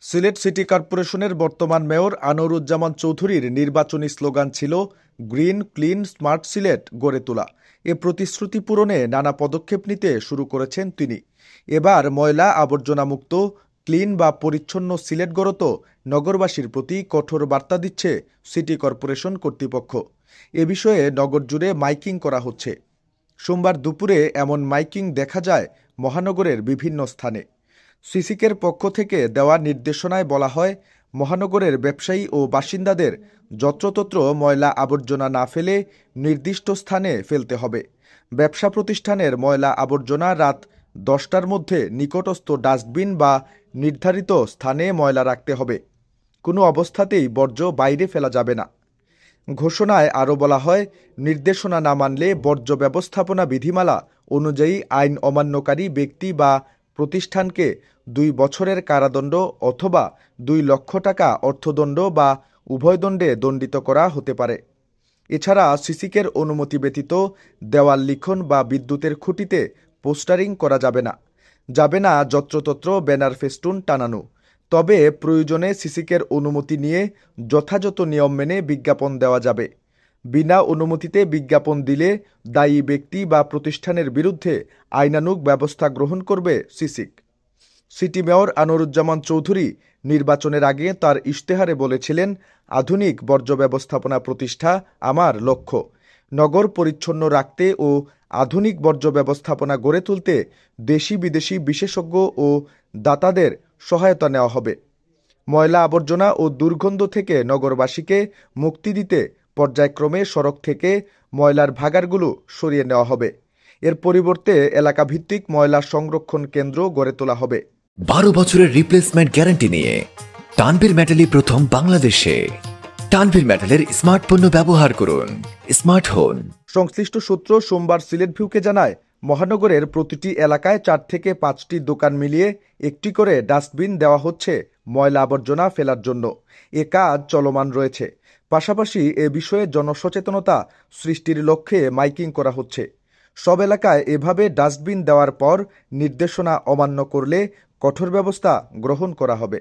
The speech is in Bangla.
সিলেট সিটি কর্পোরেশনের বর্তমান মেয়র আনোয়ারুজ্জামান চৌধুরীর নির্বাচনী স্লোগান ছিল গ্রিন ক্লিন স্মার্ট সিলেট গড়ে তোলা। এ প্রতিশ্রুতি পূরণে নানা পদক্ষেপ নিতে শুরু করেছেন তিনি। এবার ময়লা আবর্জনা মুক্ত ক্লিন বা পরিচ্ছন্ন সিলেট গড়তে নগরবাসীর প্রতি কঠোর বার্তা দিচ্ছে সিটি কর্পোরেশন কর্তৃপক্ষ। এ বিষয়ে নগর জুড়ে মাইকিং করা হচ্ছে। সোমবার দুপুরে এমন মাইকিং দেখা যায় মহানগরের বিভিন্ন স্থানে। সিসিকের পক্ষ থেকে দেওয়া নির্দেশনায় বলা হয়, মহানগরের ব্যবসায়ী ও বাসিন্দাদের যত্রতত্র ময়লা আবর্জনা না ফেলে নির্দিষ্ট স্থানে ফেলতে হবে। ব্যবসা প্রতিষ্ঠানের ময়লা আবর্জনা রাত 10টার মধ্যে নিকটস্থ ডাস্টবিন বা নির্ধারিত স্থানে ময়লা রাখতে হবে। কোনো অবস্থাতেই বর্জ্য বাইরে ফেলা যাবে না। ঘোষণায় আরও বলা হয়, নির্দেশনা না মানলে বর্জ্য ব্যবস্থাপনা বিধিমালা অনুযায়ী আইন অমান্যকারী ব্যক্তি বা প্রতিষ্ঠানকে 2 বছরের কারাদণ্ড অথবা 2 লক্ষ টাকা অর্থদণ্ড বা উভয় দণ্ডে দণ্ডিত করা হতে পারে। এছাড়া সিসিকের অনুমতি ব্যতীত দেওয়াল লিখন বা বিদ্যুতের খুঁটিতে পোস্টারিং করা যাবে না যত্রতত্র ব্যানার ফেস্টুন টানানো। তবে প্রয়োজনে সিসিকের অনুমতি নিয়ে যথাযথ নিয়ম মেনে বিজ্ঞাপন দেওয়া যাবে। বিনা অনুমতিতে বিজ্ঞাপন দিলে দায়ী ব্যক্তি বা প্রতিষ্ঠানের বিরুদ্ধে আইনানুগ ব্যবস্থা গ্রহণ করবে সিসিক। সিটি মেয়র আনোয়ারুজ্জামান চৌধুরী নির্বাচনের আগে তার ইশতেহারে বলেছিলেন, আধুনিক বর্জ্য ব্যবস্থাপনা প্রতিষ্ঠা আমার লক্ষ্য। নগর পরিচ্ছন্ন রাখতে ও আধুনিক বর্জ্য ব্যবস্থাপনা গড়ে তুলতে দেশি বিদেশি বিশেষজ্ঞ ও দাতাদের সহায়তা নেওয়া হবে। ময়লা আবর্জনা ও দুর্গন্ধ থেকে নগরবাসীকে মুক্তি দিতে পর্যায়ক্রমে সড়ক থেকে ময়লার ভাগাড়গুলো সরিয়ে নেওয়া হবে। এর পরিবর্তে এলাকাভিত্তিক ময়লা সংরক্ষণ কেন্দ্র গড়ে তোলা হবে। 12 বছরের রিপ্লেসমেন্ট গ্যারান্টি নিয়ে তানভীর মেটালই প্রথম বাংলাদেশে। তানভীর মেটালের স্মার্ট পণ্য ব্যবহার করুন, স্মার্ট হন। সংশ্লিষ্ট সূত্র সোমবার সিলেট ভিউকে জানায়, মহানগরের প্রতিটি এলাকায় 4 থেকে 5টি দোকান মিলিয়ে একটি করে ডাস্টবিন দেওয়া হচ্ছে ময়লা আবর্জনা ফেলার জন্য। এ কাজ চলমান রয়েছে। পাশাপাশি এ বিষয়ে জনসচেতনতা সৃষ্টির লক্ষ্যে মাইকিং করা হচ্ছে। সব এলাকায় এভাবে ডাস্টবিন দেওয়ার পর নির্দেশনা অমান্য করলে কঠোর ব্যবস্থা গ্রহণ করা হবে।